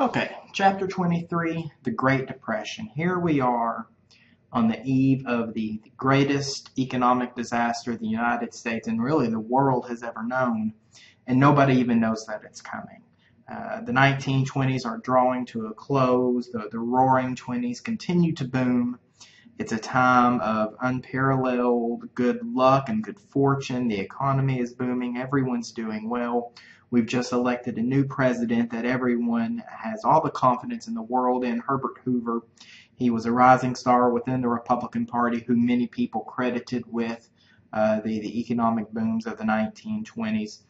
Okay, chapter 23, the Great Depression. Here we are on the eve of the greatest economic disaster the United States and really the world has ever known, and nobody even knows that it's coming. The 1920s are drawing to a close. The roaring 20s continue to boom. It's a time of unparalleled good luck and good fortune. The economy is booming. Everyone's doing well. We've just elected a new president that everyone has all the confidence in the world in, Herbert Hoover. He was a rising star within the Republican Party who many people credited with the economic booms of the 1920s.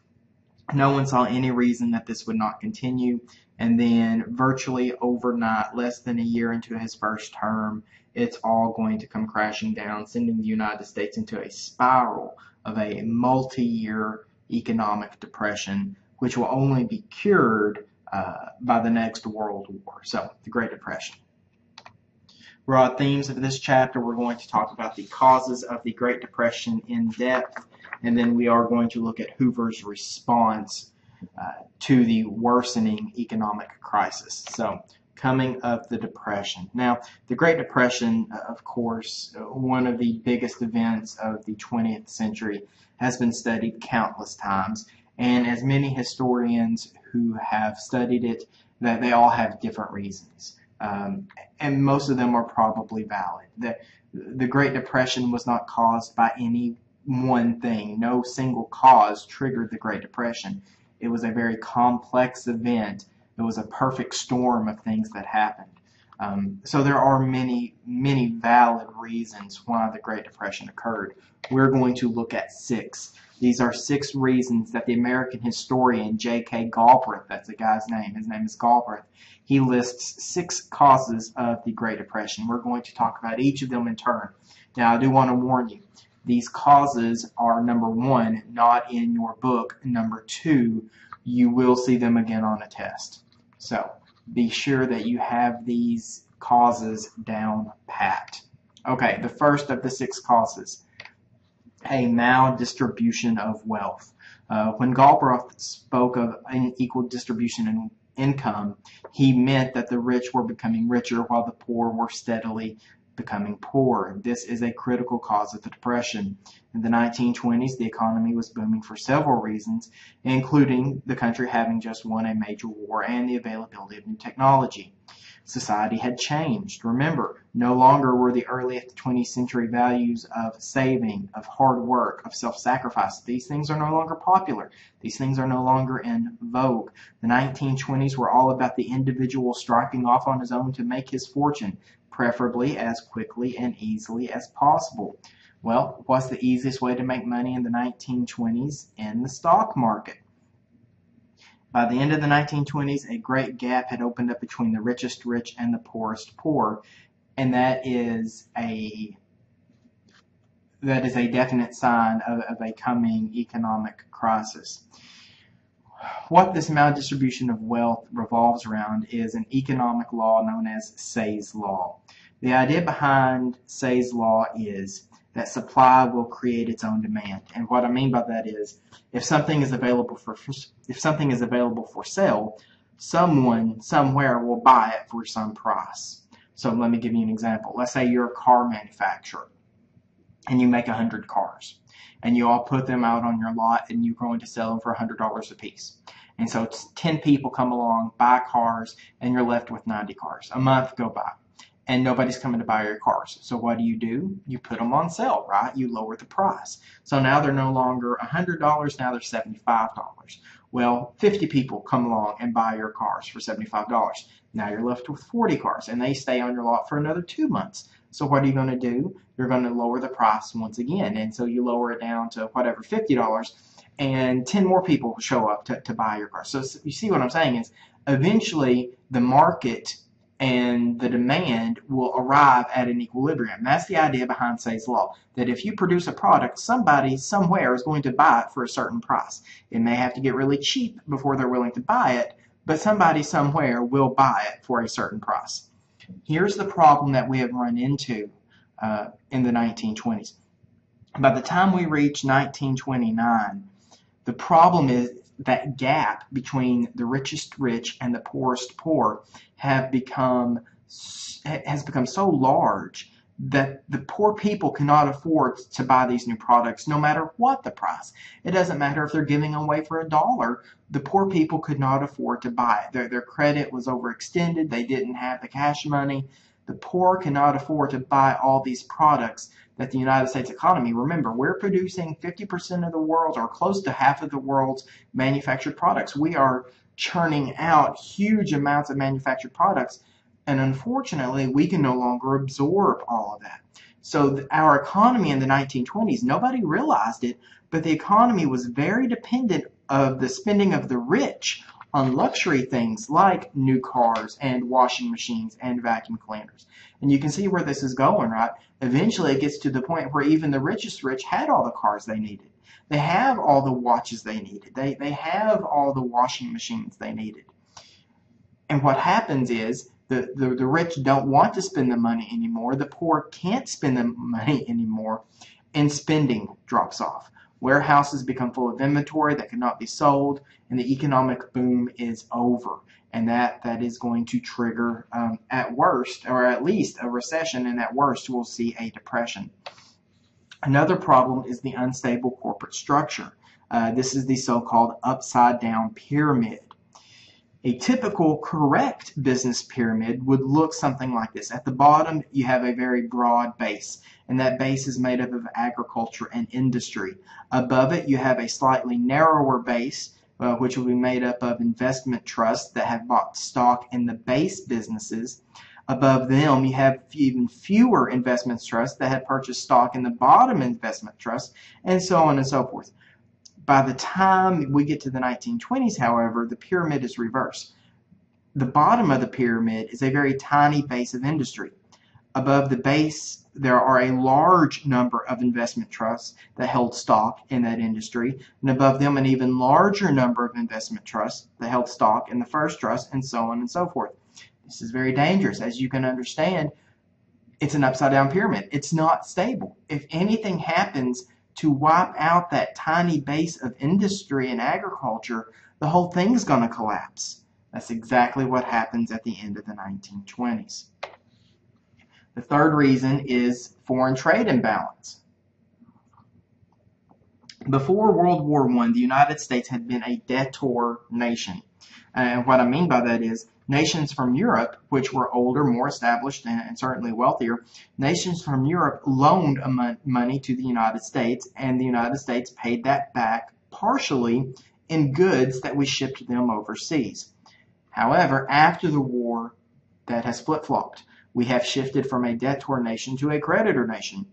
No one saw any reason that this would not continue. And then virtually overnight, less than a year into his first term, it's all going to come crashing down, sending the United States into a spiral of a multi-year economic depression, which will only be cured by the next World War. So, the Great Depression. Broad themes of this chapter, we're going to talk about the causes of the Great Depression in depth, and then we are going to look at Hoover's response to the worsening economic crisis. So, coming of the Depression. Now, the Great Depression, of course, one of the biggest events of the 20th century, has been studied countless times, and as many historians who have studied it, that they all have different reasons. And most of them are probably valid. The Great Depression was not caused by any one thing. No single cause triggered the Great Depression. It was a very complex event. It was a perfect storm of things that happened. So there are many, many valid reasons why the Great Depression occurred. We're going to look at 6. These are 6 reasons that the American historian J.K. Galbraith, that's the guy's name, his name is Galbraith, he lists 6 causes of the Great Depression. We're going to talk about each of them in turn. Now, I do want to warn you, these causes are, number 1, not in your book. Number 2, you will see them again on a test. So, be sure that you have these causes down pat. Okay, the first of the 6 causes, a maldistribution of wealth. When Galbraith spoke of unequal distribution in income, he meant that the rich were becoming richer while the poor were steadily becoming poor. This is a critical cause of the Depression. In the 1920s, the economy was booming for several reasons, including the country having just won a major war and the availability of new technology. Society had changed. Remember, no longer were the early 20th century values of saving, of hard work, of self-sacrifice. These things are no longer popular. These things are no longer in vogue. The 1920s were all about the individual striking off on his own to make his fortune, preferably as quickly and easily as possible. Well, what's the easiest way to make money in the 1920s? In the stock market. By the end of the 1920s, a great gap had opened up between the richest rich and the poorest poor, and that is a definite sign of a coming economic crisis. What this maldistribution of wealth revolves around is an economic law known as Say's Law. The idea behind Say's Law is that supply will create its own demand. And what I mean by that is, if something is available for sale, someone somewhere will buy it for some price. So let me give you an example. Let's say you're a car manufacturer and you make 100 cars, and you all put them out on your lot, and you're going to sell them for $100 a piece. And so 10 people come along, buy cars, and you're left with 90 cars. A month go by, and nobody's coming to buy your cars. So what do? You put them on sale, right? You lower the price. So now they're no longer $100, now they're $75. Well, 50 people come along and buy your cars for $75. Now you're left with 40 cars, and they stay on your lot for another 2 months. So what are you going to do? You're going to lower the price once again. And so you lower it down to whatever, $50, and 10 more people show up to buy your car. So you see what I'm saying is, eventually the market and the demand will arrive at an equilibrium. That's the idea behind Say's Law, that if you produce a product, somebody somewhere is going to buy it for a certain price. It may have to get really cheap before they're willing to buy it, but somebody somewhere will buy it for a certain price. Here's the problem that we have run into in the 1920s. By the time we reach 1929, the problem is that gap between the richest rich and the poorest poor has become so large that the poor people cannot afford to buy these new products no matter what the price. It doesn't matter if they're giving away for $1. The poor people could not afford to buy it. Their credit was overextended. They didn't have the cash money. The poor cannot afford to buy all these products that the United States economy, remember, we're producing 50% of the world's, or close to half of the world's manufactured products. We are churning out huge amounts of manufactured products, and unfortunately, we can no longer absorb all of that. So our economy in the 1920s, nobody realized it, but the economy was very dependent of the spending of the rich on luxury things like new cars and washing machines and vacuum cleaners. And you can see where this is going, right? Eventually, it gets to the point where even the richest rich had all the cars they needed. They have all the watches they needed. They have all the washing machines they needed. And what happens is the rich don't want to spend the money anymore. The poor can't spend the money anymore, and spending drops off. Warehouses become full of inventory that cannot be sold, and the economic boom is over. And that is going to trigger, at worst, or at least a recession, and at worst, we'll see a depression. Another problem is the unstable corporate structure. This is the so-called upside-down pyramid. A typical correct business pyramid would look something like this. At the bottom, you have a very broad base, and that base is made up of agriculture and industry. Above it, you have a slightly narrower base, which will be made up of investment trusts that have bought stock in the base businesses. Above them, you have even fewer investment trusts that have purchased stock in the bottom investment trusts, and so on and so forth. By the time we get to the 1920s, however, the pyramid is reversed. The bottom of the pyramid is a very tiny base of industry. Above the base, there are a large number of investment trusts that held stock in that industry, and above them an even larger number of investment trusts that held stock in the first trust, and so on and so forth. This is very dangerous. As you can understand, it's an upside-down pyramid. It's not stable. If anything happens to wipe out that tiny base of industry and agriculture, the whole thing's going to collapse. That's exactly what happens at the end of the 1920s. The third reason is foreign trade imbalance. Before World War I, the United States had been a debtor nation. And what I mean by that is nations from Europe, which were older, more established, and certainly wealthier, nations from Europe loaned money to the United States, and the United States paid that back partially in goods that we shipped them overseas. However, after the war, that has flip-flopped. We have shifted from a debtor nation to a creditor nation.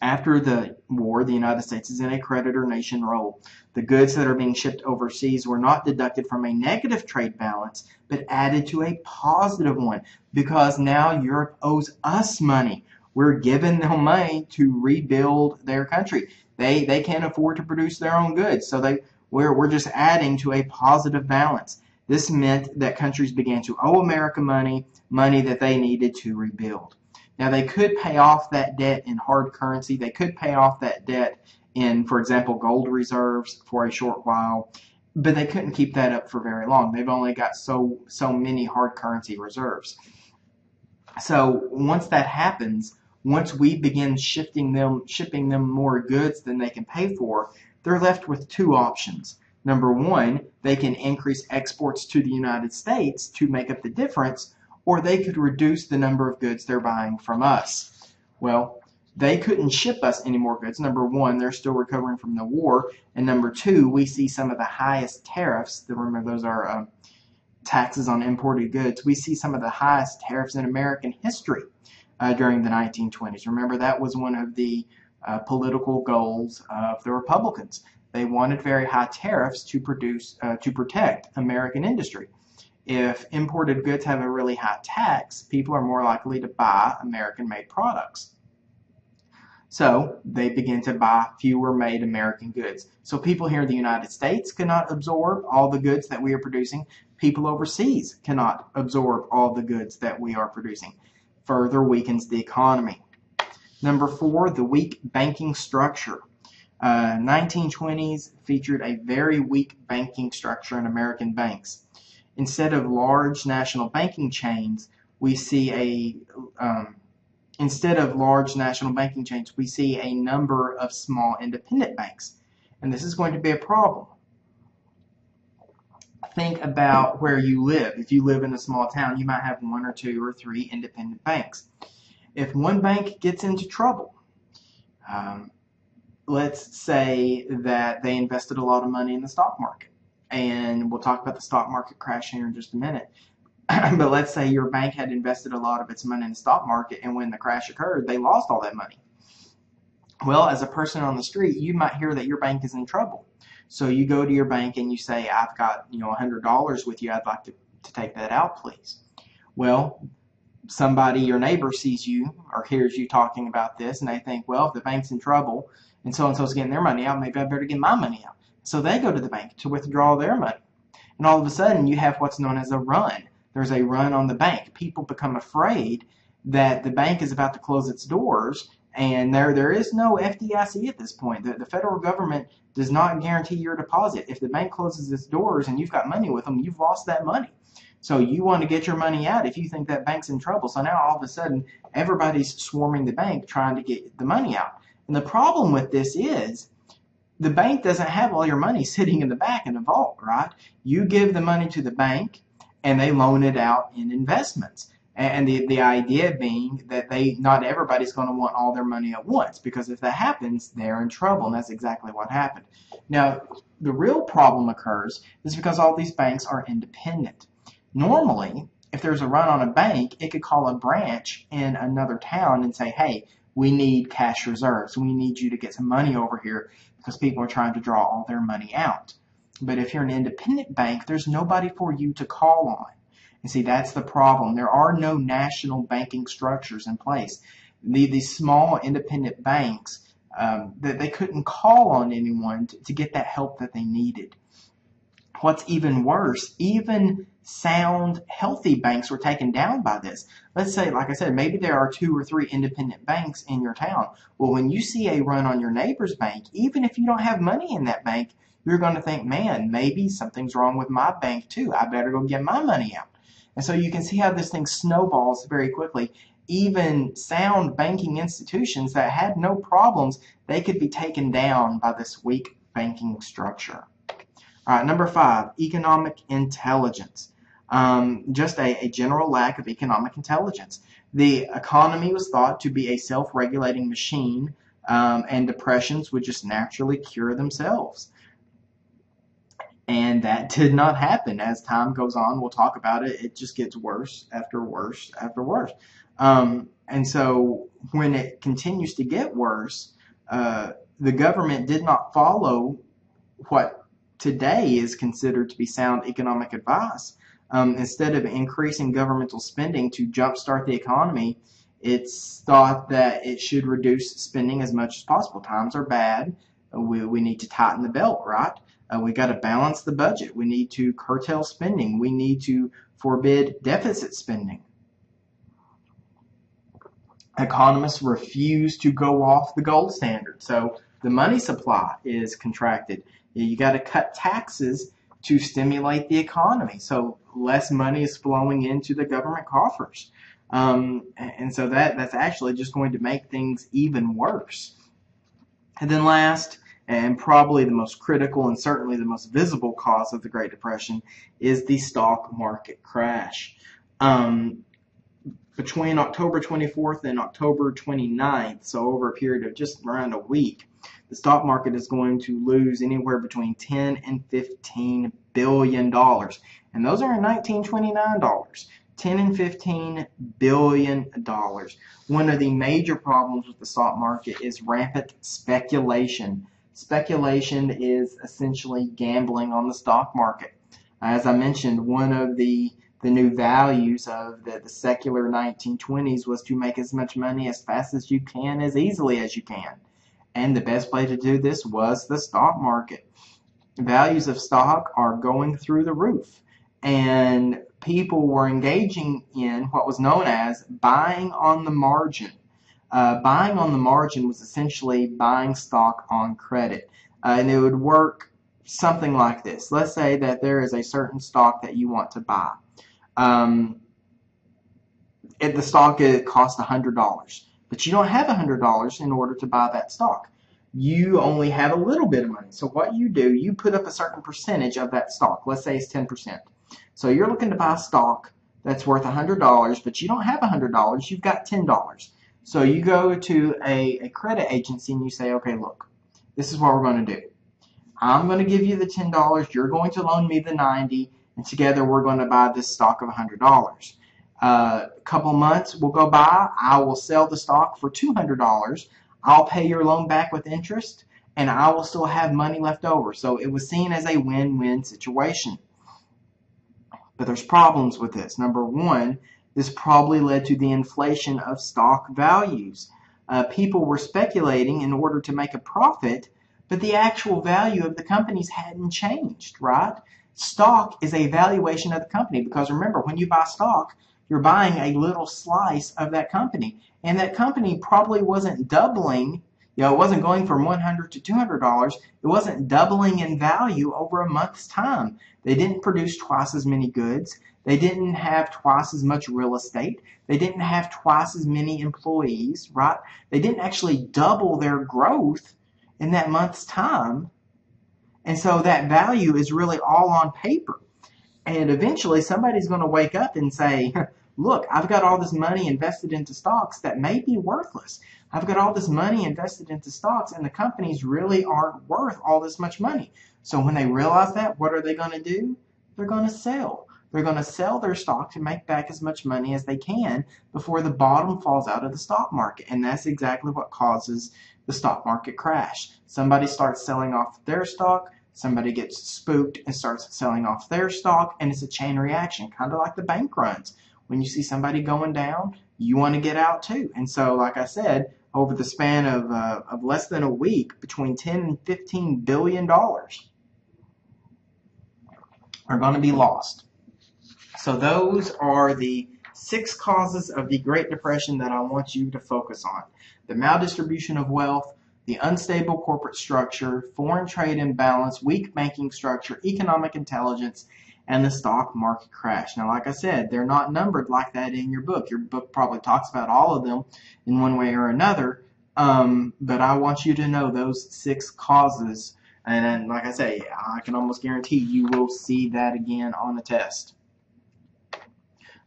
After the war, the United States is in a creditor nation role. The goods that are being shipped overseas were not deducted from a negative trade balance, but added to a positive one, because now Europe owes us money. We're giving them money to rebuild their country. They can't afford to produce their own goods, so we're just adding to a positive balance. This meant that countries began to owe America money that they needed to rebuild. Now, they could pay off that debt in hard currency. They could pay off that debt in, for example, gold reserves for a short while, but they couldn't keep that up for very long. They've only got so many hard currency reserves. So once that happens, once we begin shipping them more goods than they can pay for, they're left with two options. Number one, they can increase exports to the United States to make up the difference, or they could reduce the number of goods they're buying from us. Well, they couldn't ship us any more goods. Number one, they're still recovering from the war. And number two, we see some of the highest tariffs. Remember, those are taxes on imported goods. We see some of the highest tariffs in American history during the 1920s. Remember, that was one of the political goals of the Republicans. They wanted very high tariffs to protect American industry. If imported goods have a really high tax, people are more likely to buy American-made products. So they begin to buy fewer made American goods. So people here in the United States cannot absorb all the goods that we are producing. People overseas cannot absorb all the goods that we are producing. Further weakens the economy. Number four, the weak banking structure. 1920s featured a very weak banking structure in American banks. Instead of large national banking chains, we see a number of small independent banks. And this is going to be a problem. Think about where you live. If you live in a small town, you might have 1 or 2 or 3 independent banks. If one bank gets into trouble, let's say that they invested a lot of money in the stock market, and we'll talk about the stock market crash here in just a minute. But let's say your bank had invested a lot of its money in the stock market, and when the crash occurred, they lost all that money. Well, as a person on the street, you might hear that your bank is in trouble. So you go to your bank and you say, I've got $100 with you. I'd like to take that out, please. Well, somebody, your neighbor, sees you or hears you talking about this, and they think, well, if the bank's in trouble and so-and-so's getting their money out, maybe I better get my money out. So they go to the bank to withdraw their money. And all of a sudden, you have what's known as a run. There's a run on the bank. People become afraid that the bank is about to close its doors, and there is no FDIC at this point. The federal government does not guarantee your deposit. If the bank closes its doors and you've got money with them, you've lost that money. So you want to get your money out if you think that bank's in trouble. So now all of a sudden, everybody's swarming the bank trying to get the money out. And the problem with this is the bank doesn't have all your money sitting in the back in a vault, right? You give the money to the bank, and they loan it out in investments. And the idea being that not everybody's going to want all their money at once, because if that happens, they're in trouble, and that's exactly what happened. Now, the real problem occurs is because all these banks are independent. Normally, if there's a run on a bank, it could call a branch in another town and say, hey, we need cash reserves. We need you to get some money over here because people are trying to draw all their money out. But if you're an independent bank, there's nobody for you to call on. And see, that's the problem. There are no national banking structures in place. These small independent banks, they couldn't call on anyone to get that help that they needed. What's even worse, even sound, healthy banks were taken down by this. Let's say, like I said, maybe there are 2 or 3 independent banks in your town. Well, when you see a run on your neighbor's bank, even if you don't have money in that bank, you're going to think, man, maybe something's wrong with my bank too. I better go get my money out. And so you can see how this thing snowballs very quickly. Even sound banking institutions that had no problems, they could be taken down by this weak banking structure. All right, number 5, economic intelligence. Just a general lack of economic intelligence. The economy was thought to be a self-regulating machine, and depressions would just naturally cure themselves. And that did not happen. As time goes on, we'll talk about it, it just gets worse after worse after worse. And so when it continues to get worse, the government did not follow what today is considered to be sound economic advice. Instead of increasing governmental spending to jumpstart the economy, it's thought that it should reduce spending as much as possible. Times are bad. We need to tighten the belt, right? We got to balance the budget. We need to curtail spending. We need to forbid deficit spending. Economists refuse to go off the gold standard. So the money supply is contracted. You got to cut taxes to stimulate the economy. So less money is flowing into the government coffers. And so that's actually just going to make things even worse. And then last, and probably the most critical and certainly the most visible cause of the Great Depression, is the stock market crash. Between October 24th and October 29th, so over a period of just around a week, the stock market is going to lose anywhere between $10 and $15 billion. And those are in 1929 dollars. $10 and $15 billion. One of the major problems with the stock market is rampant speculation. Speculation is essentially gambling on the stock market. As I mentioned, one of the new values of the secular 1920s was to make as much money as fast as you can, as easily as you can. And the best way to do this was the stock market. Values of stock are going through the roof. And people were engaging in what was known as buying on the margin. Buying on the margin was essentially buying stock on credit. And it would work something like this. Let's say that there is a certain stock that you want to buy. If the stock costs $100, but you don't have $100 in order to buy that stock. You only have a little bit of money. So what you do, you put up a certain percentage of that stock. Let's say it's 10%. So you're looking to buy stock that's worth $100, but you don't have $100. You've got $10. So you go to a credit agency and you say, okay, look, this is what we're going to do. I'm going to give you the $10. You're going to loan me the $90, and together we're going to buy this stock of $100. A couple months will go by. I will sell the stock for $200. I'll pay your loan back with interest, and I will still have money left over. So it was seen as a win-win situation. But there's problems with this. Number one, this probably led to the inflation of stock values. People were speculating in order to make a profit, but the actual value of the companies hadn't changed, right? Stock is a valuation of the company, because remember, when you buy stock, you're buying a little slice of that company. And that company probably wasn't doubling, it wasn't going from $100 to $200. It wasn't doubling in value over a month's time. They didn't produce twice as many goods. They didn't have twice as much real estate. They didn't have twice as many employees, right? They didn't actually double their growth in that month's time. And so that value is really all on paper. And eventually somebody's going to wake up and say, look, I've got all this money invested into stocks that may be worthless. I've got all this money invested into stocks, and the companies really aren't worth all this much money. So when they realize that, what are they going to do? They're going to sell. They're going to sell their stock to make back as much money as they can before the bottom falls out of the stock market. And that's exactly what causes the stock market crash. Somebody starts selling off their stock, somebody gets spooked and starts selling off their stock, and it's a chain reaction, kind of like the bank runs. When you see somebody going down, you want to get out too. And so, like I said, over the span of less than a week, between 10 and $15 billion are going to be lost. So those are the 6 causes of the Great Depression that I want you to focus on. The maldistribution of wealth, the unstable corporate structure, foreign trade imbalance, weak banking structure, economic intelligence, and the stock market crash. Now, like I said, they're not numbered like that in your book. Your book probably talks about all of them in one way or another, but I want you to know those 6 causes. And then, like I say, I can almost guarantee you will see that again on the test.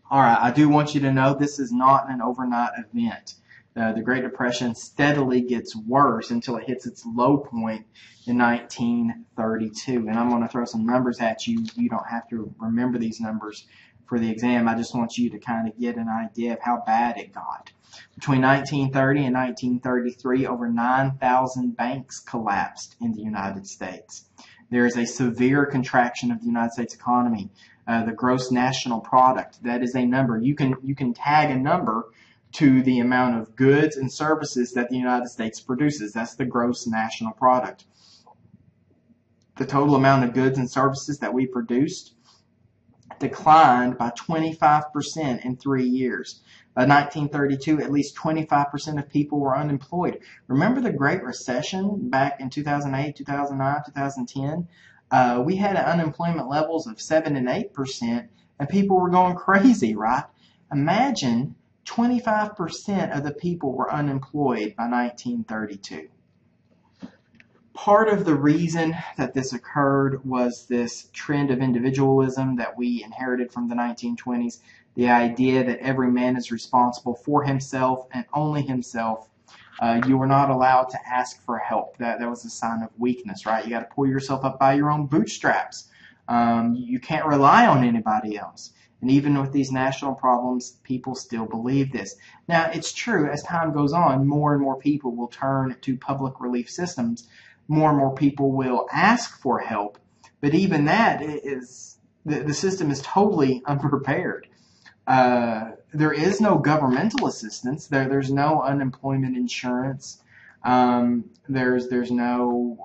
All right, I do want you to know this is not an overnight event. The Great Depression steadily gets worse until it hits its low point in 1932. And I'm going to throw some numbers at you. You don't have to remember these numbers for the exam. I just want you to kind of get an idea of how bad it got. Between 1930 and 1933, over 9,000 banks collapsed in the United States. There is a severe contraction of the United States economy. The gross national product, that is a number. You can tag a number to the amount of goods and services that the United States produces. That's the gross national product. The total amount of goods and services that we produced declined by 25% in 3 years. By 1932, at least 25% of people were unemployed. Remember the Great Recession back in 2008, 2009, 2010? We had unemployment levels of 7 and 8%, and people were going crazy, right? Imagine 25% of the people were unemployed by 1932. Part of the reason that this occurred was this trend of individualism that we inherited from the 1920s, the idea that every man is responsible for himself and only himself. You were not allowed to ask for help. That was a sign of weakness, right? You got to pull yourself up by your own bootstraps. You can't rely on anybody else. And even with these national problems, people still believe this. Now, it's true, as time goes on, more and more people will turn to public relief systems. More and more people will ask for help. But even that is, the system is totally unprepared. There is no governmental assistance. There's no unemployment insurance. There's no, there's no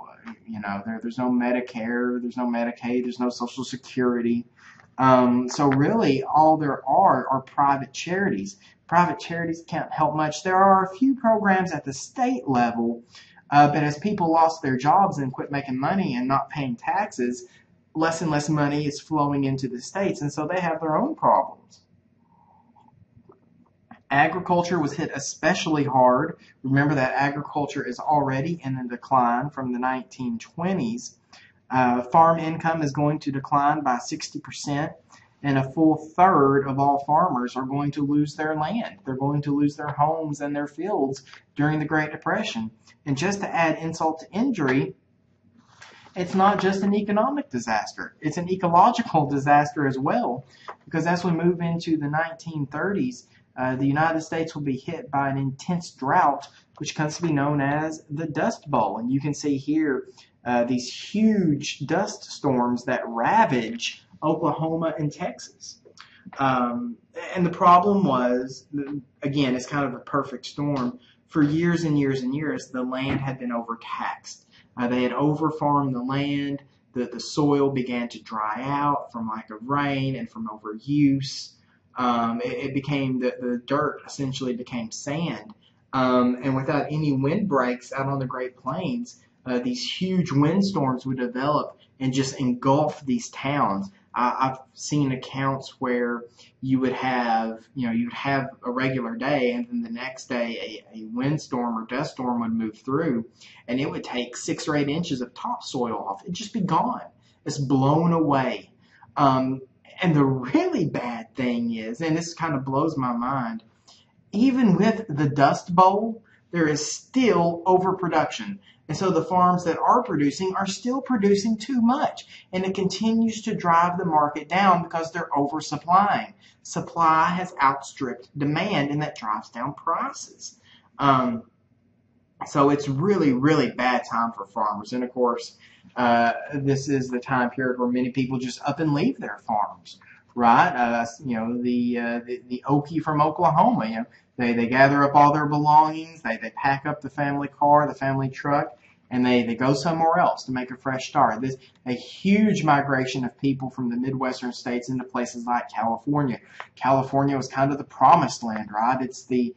Medicare. There's no Medicaid. There's no Social Security. So really, all there are private charities. Private charities can't help much. There are a few programs at the state level, but as people lost their jobs and quit making money and not paying taxes, less and less money is flowing into the states, and so they have their own problems. Agriculture was hit especially hard. Remember that agriculture is already in a decline from the 1920s. Farm income is going to decline by 60%, and a full third of all farmers are going to lose their land. They're going to lose their homes and their fields during the Great Depression. And just to add insult to injury, it's not just an economic disaster, it's an ecological disaster as well, because as we move into the 1930s, the United States will be hit by an intense drought, which comes to be known as the Dust Bowl. And you can see here these huge dust storms that ravage Oklahoma and Texas. And the problem was, again, it's kind of a perfect storm. For years and years and years, the land had been overtaxed. They had overfarmed the land. The soil began to dry out from lack of rain and from overuse. It became, the dirt essentially became sand. And without any windbreaks out on the Great Plains, these huge windstorms would develop and just engulf these towns. I've seen accounts where you would have a regular day, and then the next day a windstorm or dust storm would move through, and it would take 6 or 8 inches of topsoil off. It'd just be gone. It's blown away. And the really bad thing is, and this kind of blows my mind, even with the Dust Bowl, there is still overproduction. And so the farms that are still producing too much. And it continues to drive the market down because they're oversupplying. Supply has outstripped demand, and that drives down prices. So it's really, really bad time for farmers. And of course, this is the time period where many people just up and leave their farms, right? The Okie from Oklahoma, they gather up all their belongings, they pack up the family car, the family truck, and they go somewhere else to make a fresh start. There's a huge migration of people from the Midwestern states into places like California. California was kind of the promised land, right? It's the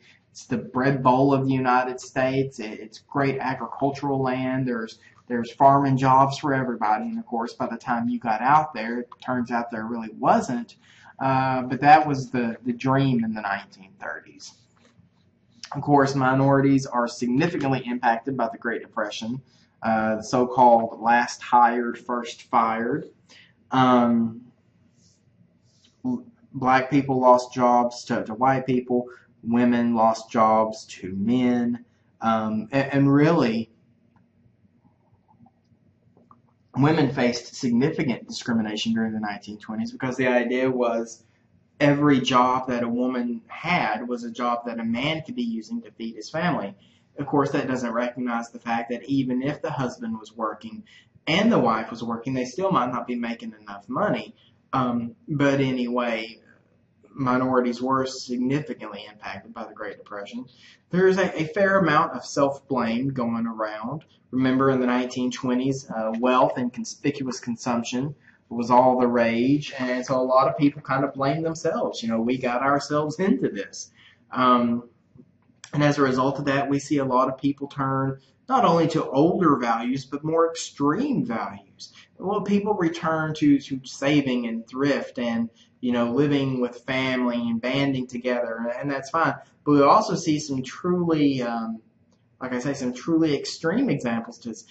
bread bowl of the United States. It's great agricultural land. There's farming jobs for everybody. And of course, by the time you got out there, it turns out there really wasn't. But that was the dream in the 1930s. Of course, minorities are significantly impacted by the Great Depression, the so-called last hired, first fired. Black people lost jobs to white people. Women lost jobs to men. And really, women faced significant discrimination during the 1920s because the idea was every job that a woman had was a job that a man could be using to feed his family. Of course, that doesn't recognize the fact that even if the husband was working and the wife was working, they still might not be making enough money. But anyway, minorities were significantly impacted by the Great Depression. There's a fair amount of self-blame going around. Remember, in the 1920s, wealth and conspicuous consumption was all the rage, and so a lot of people kind of blame themselves. We got ourselves into this. And as a result of that, we see a lot of people turn not only to older values, but more extreme values. Well, people return to saving and thrift and, living with family and banding together, and that's fine. But we also see some truly, some truly extreme examples to this.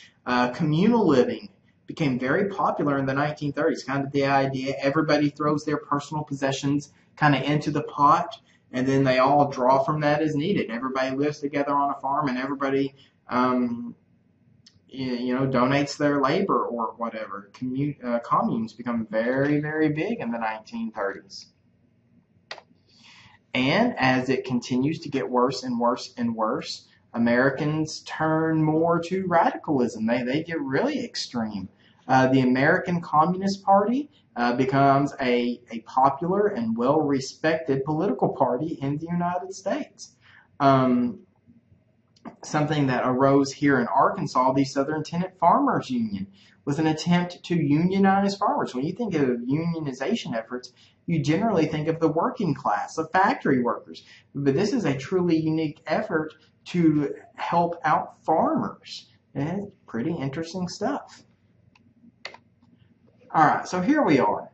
Communal living became very popular in the 1930s, kind of the idea everybody throws their personal possessions kind of into the pot, and then they all draw from that as needed. Everybody lives together on a farm, and everybody, donates their labor or whatever. Communes become very, very big in the 1930s. And as it continues to get worse and worse and worse, Americans turn more to radicalism. They get really extreme. The American Communist Party becomes a popular and well-respected political party in the United States. Something that arose here in Arkansas, the Southern Tenant Farmers Union, was an attempt to unionize farmers. When you think of unionization efforts, you generally think of the working class, of factory workers. But this is a truly unique effort to help out farmers. And it's pretty interesting stuff. All right, so here we are.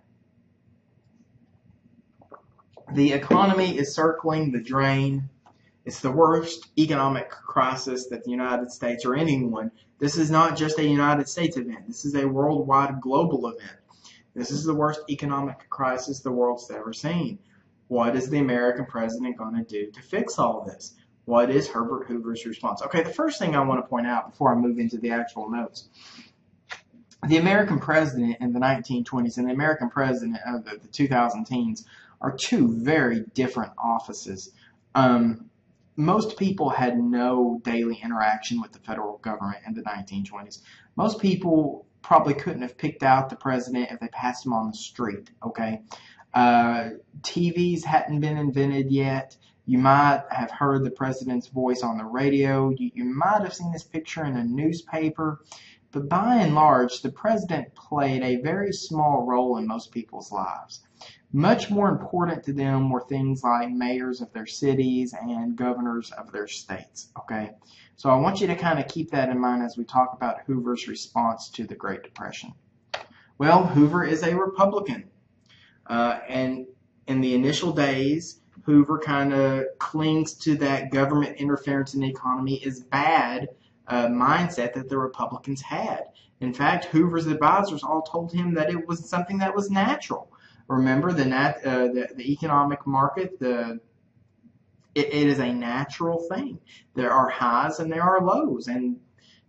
The economy is circling the drain. It's the worst economic crisis that the United States or anyone, this is not just a United States event. This is a worldwide global event. This is the worst economic crisis the world's ever seen. What is the American president going to do to fix all this? What is Herbert Hoover's response? Okay, the first thing I want to point out before I move into the actual notes, the American president in the 1920s and the American president of the 2000 teens are two very different offices. Most people had no daily interaction with the federal government in the 1920s. Most people probably couldn't have picked out the president if they passed him on the street, okay? TVs hadn't been invented yet. You might have heard the president's voice on the radio. You might have seen his picture in a newspaper. But by and large, the president played a very small role in most people's lives. Much more important to them were things like mayors of their cities and governors of their states, okay? So I want you to kind of keep that in mind as we talk about Hoover's response to the Great Depression. Well, Hoover is a Republican. And in the initial days, Hoover kind of clings to that government interference in the economy is bad mindset that the Republicans had. In fact, Hoover's advisors all told him that it was something that was natural. Remember, the economic market, it is a natural thing. There are highs and there are lows. And,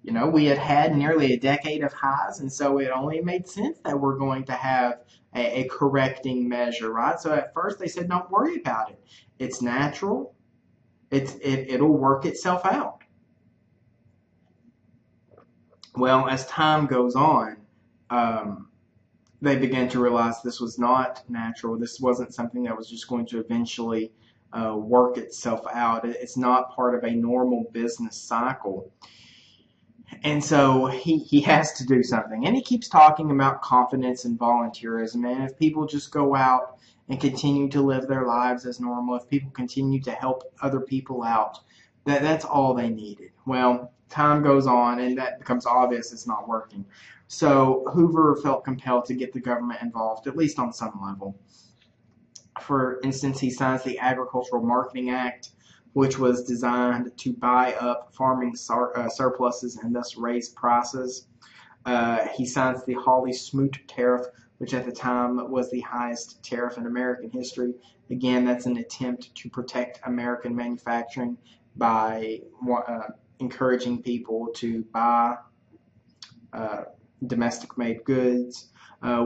you know, we had nearly a decade of highs, and so it only made sense that we're going to have a correcting measure, right? So at first they said, don't worry about it. It's natural. It'll work itself out. Well, as time goes on, they began to realize this was not natural. This wasn't something that was just going to eventually work itself out. It's not part of a normal business cycle. And so he has to do something. And he keeps talking about confidence and volunteerism. And if people just go out and continue to live their lives as normal, if people continue to help other people out, that's all they needed. Well, time goes on and that becomes obvious it's not working. So Hoover felt compelled to get the government involved, at least on some level. For instance, he signs the Agricultural Marketing Act, which was designed to buy up farming surpluses and thus raise prices. He signs the Hawley-Smoot tariff, which at the time was the highest tariff in American history. Again, that's an attempt to protect American manufacturing by encouraging people to buy domestic-made goods.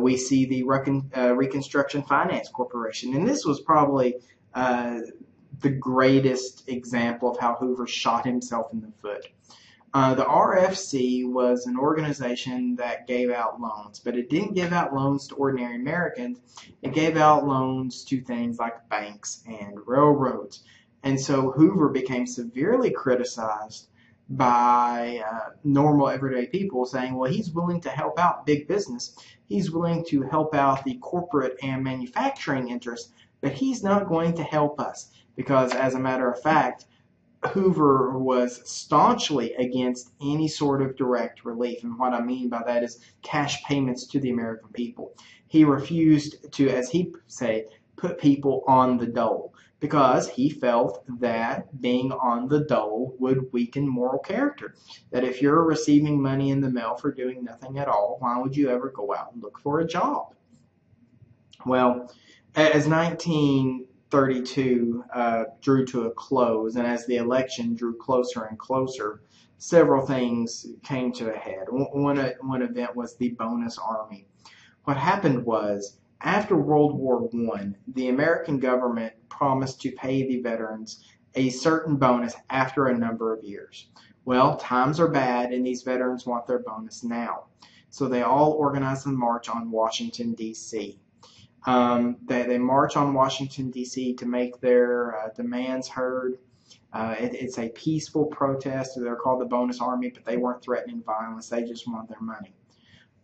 We see the Reconstruction Finance Corporation, and this was probably the greatest example of how Hoover shot himself in the foot. The RFC was an organization that gave out loans, but it didn't give out loans to ordinary Americans. It gave out loans to things like banks and railroads. And so Hoover became severely criticized by normal everyday people, saying, well, he's willing to help out big business. He's willing to help out the corporate and manufacturing interests, but he's not going to help us because, as a matter of fact, Hoover was staunchly against any sort of direct relief. And what I mean by that is cash payments to the American people. He refused to, as he said, put people on the dole because he felt that being on the dole would weaken moral character. That if you're receiving money in the mail for doing nothing at all, why would you ever go out and look for a job? Well, as 1932 drew to a close, and as the election drew closer and closer, several things came to a head. One event was the bonus army. What happened was, after World War I, the American government promised to pay the veterans a certain bonus after a number of years. Well, times are bad, and these veterans want their bonus now. So they all organize a march on Washington, D.C. They march on Washington, D.C. to make their demands heard. It's a peaceful protest. They're called the Bonus Army, but they weren't threatening violence. They just want their money.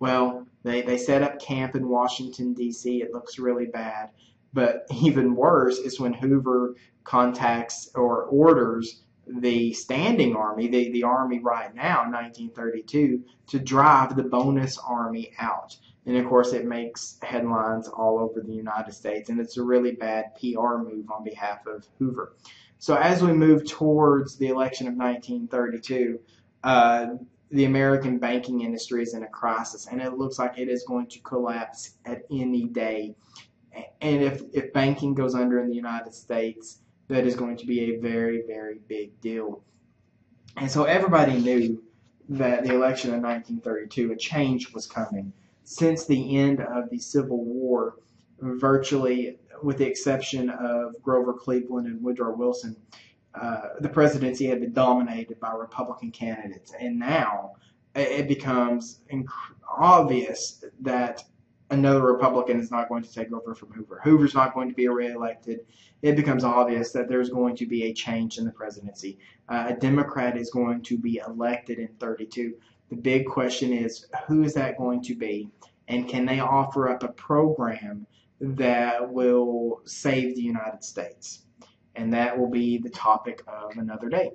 Well, they set up camp in Washington, D.C. It looks really bad. But even worse is when Hoover contacts or orders the standing army, the army right now, 1932, to drive the bonus army out. And of course, it makes headlines all over the United States, and it's a really bad PR move on behalf of Hoover. So as we move towards the election of 1932, uh, the American banking industry is in a crisis, and it looks like it is going to collapse at any day. And if banking goes under in the United States, that is going to be a very, very big deal. And so everybody knew that the election of 1932, a change was coming. Since the end of the Civil War, virtually with the exception of Grover Cleveland and Woodrow Wilson, the presidency had been dominated by Republican candidates. And now it becomes obvious that another Republican is not going to take over from Hoover. Hoover's not going to be reelected. It becomes obvious that there's going to be a change in the presidency. A Democrat is going to be elected in 32. The big question is, who is that going to be? And can they offer up a program that will save the United States? And that will be the topic of another day.